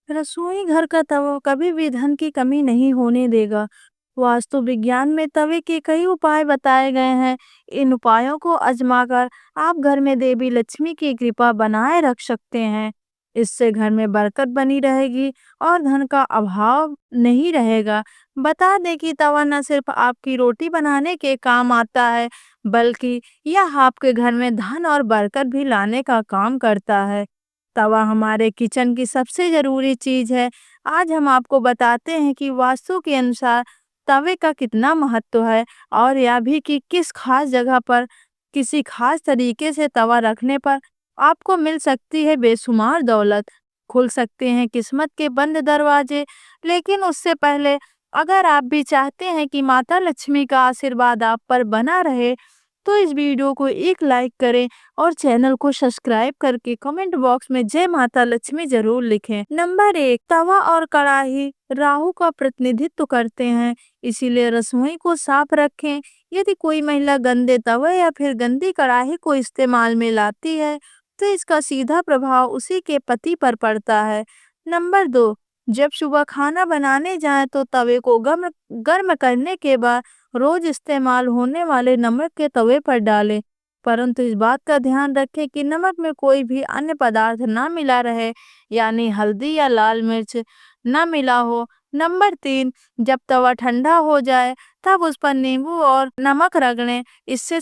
रसोई घर का तवा कभी भी धन की कमी नहीं होने देगा। वास्तु विज्ञान में तवे के कई उपाय बताए गए हैं। इन उपायों को आजमाकर आप घर में देवी लक्ष्मी की कृपा बनाए रख सकते हैं। इससे घर में बरकत बनी रहेगी और धन का अभाव नहीं रहेगा। बता दें कि तवा न सिर्फ आपकी रोटी बनाने के काम आता है, बल्कि यह आपके घर में धन और बरकत भी लाने का काम करता है। तवा हमारे किचन की सबसे ज़रूरी चीज़ है। आज हम आपको बताते हैं कि वास्तु के अनुसार तवे का कितना महत्व है और यह भी कि किस खास जगह पर किसी खास तरीके से तवा रखने पर आपको मिल सकती है बेशुमार दौलत, खुल सकते हैं किस्मत के बंद दरवाजे। लेकिन उससे पहले अगर आप भी चाहते हैं कि माता लक्ष्मी का आशीर्वाद आप पर बना रहे, तो इस वीडियो को एक लाइक करें और चैनल को सब्सक्राइब करके कमेंट बॉक्स में जय माता लक्ष्मी जरूर लिखें। नंबर 1, तवा और कढ़ाई राहु का प्रतिनिधित्व करते हैं, इसीलिए रसोई को साफ रखें। यदि कोई महिला गंदे तवे या फिर गंदी कढ़ाई को इस्तेमाल में लाती है, तो इसका सीधा प्रभाव उसी के पति पर पड़ता है। नंबर 2, जब सुबह खाना बनाने जाएं तो तवे को गर्म गर्म करने के बाद रोज इस्तेमाल होने वाले नमक के तवे पर डालें, परंतु इस बात का ध्यान रखें कि नमक में कोई भी अन्य पदार्थ ना मिला रहे, यानी हल्दी या लाल मिर्च ना मिला हो। नंबर 3, जब तवा ठंडा हो जाए तब उस पर नींबू और नमक रगड़ें। इससे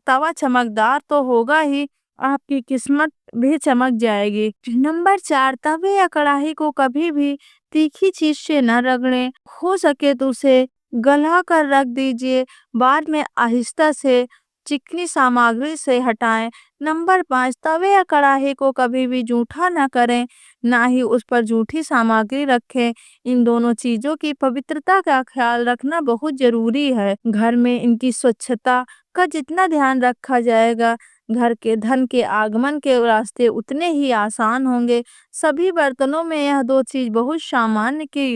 तवा चमकदार तो होगा ही, आपकी किस्मत भी चमक जाएगी। नंबर 4, तवे या कढ़ाई को कभी भी तीखी चीज से न रगड़ें। हो सके तो उसे गला कर रख दीजिए, बाद में आहिस्ता से चिकनी सामग्री से हटाएं। नंबर 5, तवे या कढ़ाई को कभी भी जूठा ना करें, ना ही उस पर जूठी सामग्री रखें। इन दोनों चीजों की पवित्रता का ख्याल रखना बहुत जरूरी है। घर में इनकी स्वच्छता का जितना ध्यान रखा जाएगा, घर के धन के आगमन के रास्ते उतने ही आसान होंगे। सभी बर्तनों में यह दो चीज बहुत सम्मान के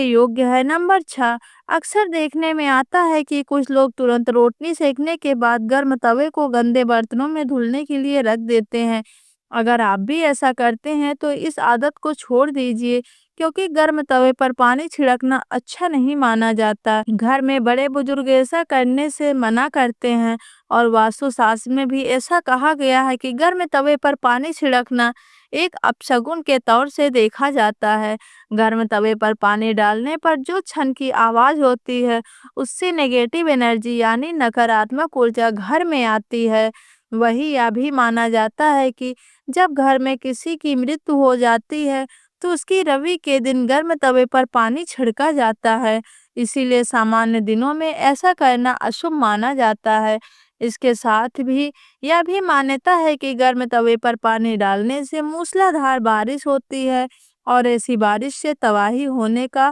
योग्य है। नंबर 6, अक्सर देखने में आता है कि कुछ लोग तुरंत रोटनी सेकने के बाद गर्म तवे को गंदे बर्तनों में धुलने के लिए रख देते हैं। अगर आप भी ऐसा करते हैं तो इस आदत को छोड़ दीजिए, क्योंकि गर्म तवे पर पानी छिड़कना अच्छा नहीं माना जाता। घर में बड़े बुजुर्ग ऐसा करने से मना करते हैं और वास्तु शास्त्र में भी ऐसा कहा गया है कि गर्म तवे पर पानी छिड़कना एक अपशगुन के तौर से देखा जाता है। गर्म तवे पर पानी डालने पर जो छन की आवाज होती है, उससे नेगेटिव एनर्जी यानी नकारात्मक ऊर्जा घर में आती है। वही यह भी माना जाता है कि जब घर में किसी की मृत्यु हो जाती है, तो उसकी रवि के दिन गर्म तवे पर पानी छिड़का जाता है। इसीलिए सामान्य दिनों में ऐसा करना अशुभ माना जाता है। इसके साथ भी यह भी मान्यता है कि गर्म तवे पर पानी डालने से मूसलाधार बारिश होती है और ऐसी बारिश से तबाही होने का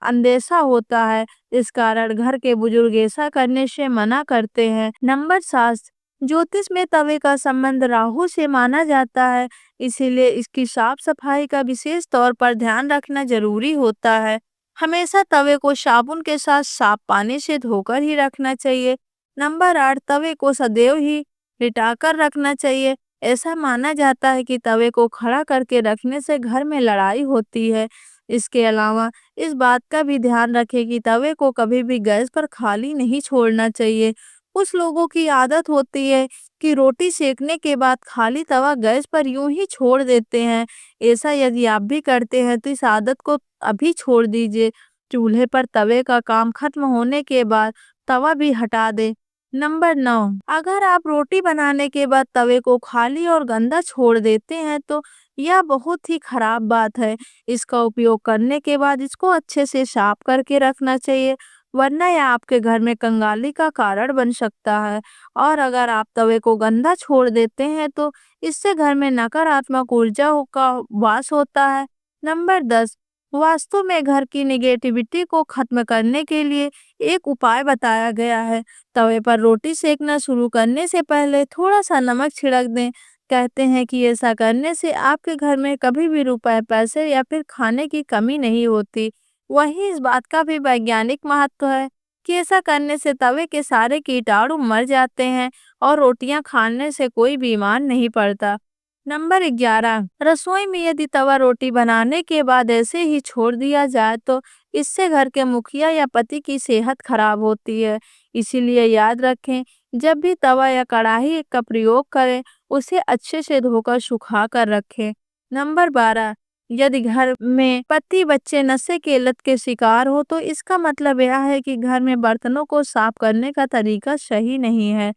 अंदेशा होता है। इस कारण घर के बुजुर्ग ऐसा करने से मना करते हैं। नंबर 7, ज्योतिष में तवे का संबंध राहु से माना जाता है, इसीलिए इसकी साफ सफाई का विशेष तौर पर ध्यान रखना जरूरी होता है। हमेशा तवे को साबुन के साथ साफ पानी से धोकर ही रखना चाहिए। नंबर 8, तवे को सदैव ही लिटाकर रखना चाहिए। ऐसा माना जाता है कि तवे को खड़ा करके रखने से घर में लड़ाई होती है। इसके अलावा इस बात का भी ध्यान रखें कि तवे को कभी भी गैस पर खाली नहीं छोड़ना चाहिए। कुछ लोगों की आदत होती है कि रोटी सेकने के बाद खाली तवा गैस पर यूं ही छोड़ देते हैं। ऐसा यदि आप भी करते हैं तो इस आदत को अभी छोड़ दीजिए। चूल्हे पर तवे का काम खत्म होने के बाद तवा भी हटा दें। नंबर 9, अगर आप रोटी बनाने के बाद तवे को खाली और गंदा छोड़ देते हैं तो यह बहुत ही खराब बात है। इसका उपयोग करने के बाद इसको अच्छे से साफ करके रखना चाहिए, वरना यह आपके घर में कंगाली का कारण बन सकता है। और अगर आप तवे को गंदा छोड़ देते हैं तो इससे घर में नकारात्मक ऊर्जा का वास होता है। नंबर 10, वास्तु में घर की नेगेटिविटी को खत्म करने के लिए एक उपाय बताया गया है। तवे पर रोटी सेकना शुरू करने से पहले थोड़ा सा नमक छिड़क दें। कहते हैं कि ऐसा करने से आपके घर में कभी भी रुपए, पैसे या फिर खाने की कमी नहीं होती। वहीं इस बात का भी वैज्ञानिक महत्व है कि ऐसा करने से तवे के सारे कीटाणु मर जाते हैं और रोटियां खाने से कोई बीमार नहीं पड़ता। नंबर 11, रसोई में यदि तवा रोटी बनाने के बाद ऐसे ही छोड़ दिया जाए तो इससे घर के मुखिया या पति की सेहत खराब होती है। इसीलिए याद रखें, जब भी तवा या कढ़ाई का प्रयोग करें, उसे अच्छे से धोकर सुखा कर रखें। नंबर 12, यदि घर में पति बच्चे नशे के लत के शिकार हो तो इसका मतलब यह है कि घर में बर्तनों को साफ करने का तरीका सही नहीं है।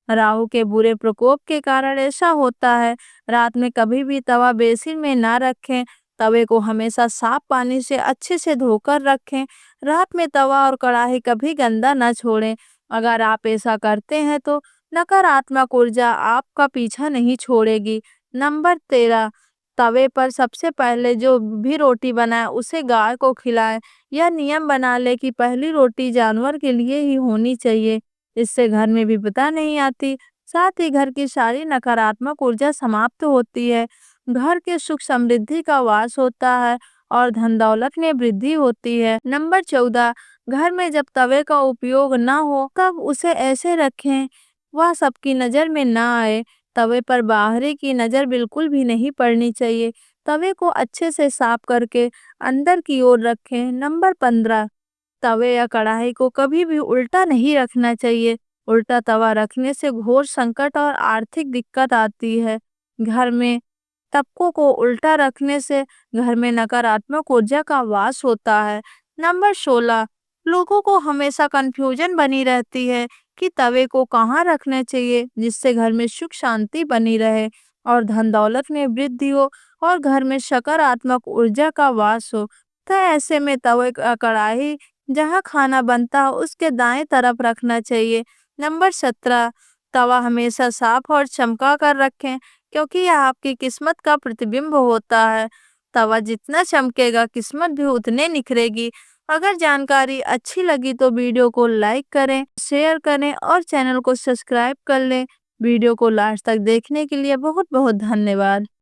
राहु के बुरे प्रकोप के कारण ऐसा होता है। रात में कभी भी तवा बेसिन में ना रखें। तवे को हमेशा साफ पानी से अच्छे से धोकर रखें। रात में तवा और कढ़ाई कभी गंदा ना छोड़ें। अगर आप ऐसा करते हैं तो नकारात्मक ऊर्जा आपका पीछा नहीं छोड़ेगी। नंबर 13, तवे पर सबसे पहले जो भी रोटी बनाए उसे गाय को खिलाएं। यह नियम बना ले कि पहली रोटी जानवर के लिए ही होनी चाहिए। इससे घर में विपदा नहीं आती, साथ ही घर की सारी नकारात्मक ऊर्जा समाप्त होती है। घर के सुख समृद्धि का वास होता है और धन दौलत में वृद्धि होती है। नंबर 14, घर में जब तवे का उपयोग ना हो तब उसे ऐसे रखें वह सबकी नजर में ना आए। तवे पर बाहरी की नजर बिल्कुल भी नहीं पड़नी चाहिए। तवे को अच्छे से साफ करके अंदर की ओर रखें। नंबर 15, तवे या कढ़ाई को कभी भी उल्टा नहीं रखना चाहिए। उल्टा तवा रखने से घोर संकट और आर्थिक दिक्कत आती है। घर में तबकों को उल्टा रखने से घर में नकारात्मक ऊर्जा का वास होता है। नंबर 16, लोगों को हमेशा कंफ्यूजन बनी रहती है कि तवे को कहाँ रखना चाहिए जिससे घर में सुख शांति बनी रहे और धन दौलत में वृद्धि हो और घर में सकारात्मक ऊर्जा का वास हो। तो ऐसे में तवे का कढ़ाई जहाँ खाना बनता हो उसके दाएं तरफ रखना चाहिए। नंबर 17, तवा हमेशा साफ और चमका कर रखें क्योंकि यह आपकी किस्मत का प्रतिबिंब होता है। तवा जितना चमकेगा किस्मत भी उतने निखरेगी। अगर जानकारी अच्छी लगी तो वीडियो को लाइक करें, शेयर करें और चैनल को सब्सक्राइब कर लें। वीडियो को लास्ट तक देखने के लिए बहुत बहुत धन्यवाद।